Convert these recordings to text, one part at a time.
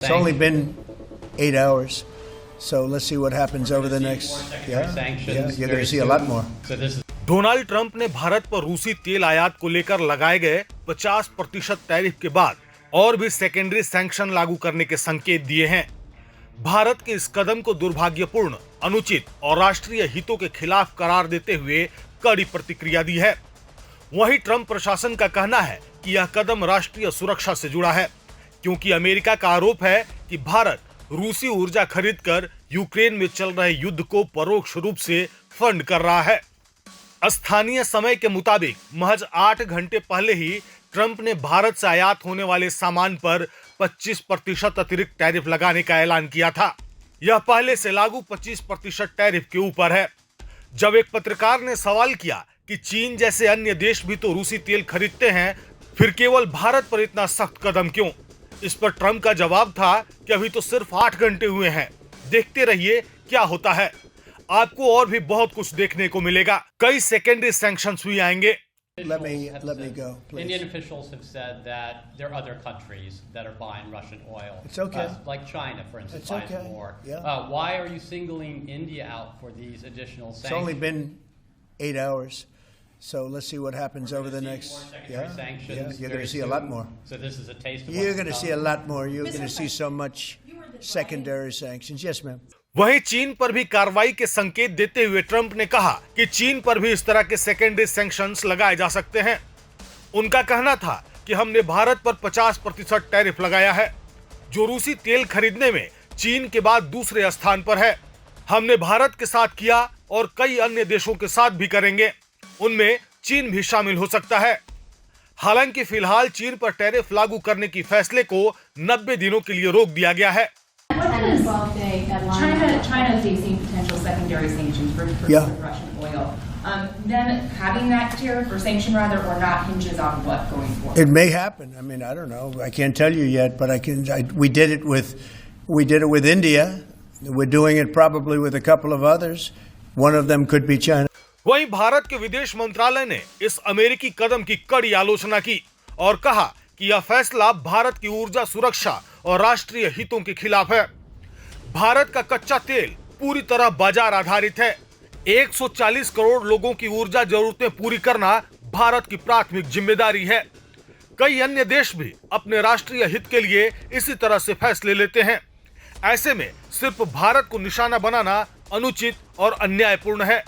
It's only been 8 hours, so let's see what happens over the next. Yeah, you're going to see a lot more. Donald Trump ने भारत पर रूसी तेल आयात को लेकर लगाए गए 50% टैरिफ के बाद और भी सेकेंडरी सैंक्शन लागू करने के संकेत दिए हैं। भारत के इस कदम को दुर्भाग्यपूर्ण, अनुचित और राष्ट्रीय हितों के खिलाफ करार देते हुए कड़ी प्रतिक्रिया दी है। वहीं ट्रंप प्रशासन का कहना है कि यह कदम राष्ट्रीय सुरक्षा से जुड़ा है, क्योंकि अमेरिका का आरोप है कि भारत रूसी ऊर्जा खरीदकर यूक्रेन में चल रहे युद्ध को परोक्ष रूप से फंड कर रहा है। स्थानीय समय के मुताबिक महज 8 घंटे पहले ही ट्रंप ने भारत से आयात होने वाले सामान पर 25% अतिरिक्त टैरिफ लगाने का ऐलान किया था। यह पहले से लागू 25% टैरिफ के ऊपर है। जब एक पत्रकार ने सवाल किया कि चीन जैसे अन्य देश भी तो रूसी तेल खरीदते हैं, फिर केवल भारत पर इतना सख्त कदम क्यों? इस पर ट्रंप का जवाब था कि अभी तो सिर्फ 8 घंटे हुए हैं, देखते रहिए क्या होता है। आपको और भी बहुत कुछ देखने को मिलेगा। कई सेकेंडरी सैंक्शंस भी आएंगे। Let me go, please. Indian officials have said that there are other countries that are buying Russian oil. It's okay. Like China, for instance, It's buys okay. more. Yeah. Why are you singling India out for these additional sanctions? It's only been 8 hours, so let's see what happens over the next. Sanctions you're going to see a lot more. So this is a taste of You're what's going to to see a come. lot more. You're going to see so much secondary sanctions. Yes, ma'am. वहीं चीन पर भी कार्रवाई के संकेत देते हुए Trump ने कहा कि चीन पर भी इस तरह के सेकेंडरी सैंक्शंस लगाए जा सकते हैं। उनका कहना था कि हमने भारत पर 50% टैरिफ लगाया है, जो रूसी तेल खरीदने में चीन के बाद दूसरे स्थान पर है। हमने भारत के साथ किया और कई अन्य देशों के साथ भी करेंगे, उनमें चीन भी शामिल हो सकता है। हालांकि फिलहाल चीन पर टैरिफ लागू करने की फैसले को 90 दिनों के लिए रोक दिया गया है। China is facing potential secondary sanctions for Russian oil. Then having that tariff or sanction rather or not hinges on what going forward. It may happen. I mean, I don't know. I can't tell you yet, but we did it with India. We're doing it probably with a couple of others. One of them could be China. वहीं भारत के विदेश मंत्रालय ने इस अमेरिकी कदम की कड़ी आलोचना की और कहा कि यह फैसला भारत की ऊर्जा सुरक्षा और राष्ट्रीय हितों के खिलाफ है। भारत का कच्चा तेल पूरी तरह बाजार आधारित है। 140 करोड़ लोगों की ऊर्जा जरूरतें पूरी करना भारत की प्राथमिक जिम्मेदारी है। कई अन्य देश भी अपने राष्ट्रीय हित के लिए इसी तरह से फैसले लेते हैं। ऐसे में सिर्फ भारत को निशाना बनाना अनुचित और अन्यायपूर्ण है।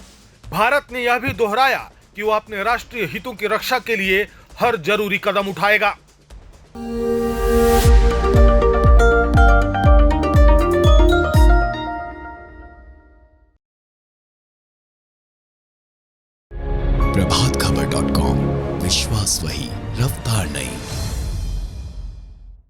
भारत ने यह भी दोहराया कि वह अपने राष्ट्रीय हितों की रक्षा के लिए हर जरूरी कदम उठाएगा। प्रभातखबर.com, विश्वास वही, रफ्तार नहीं।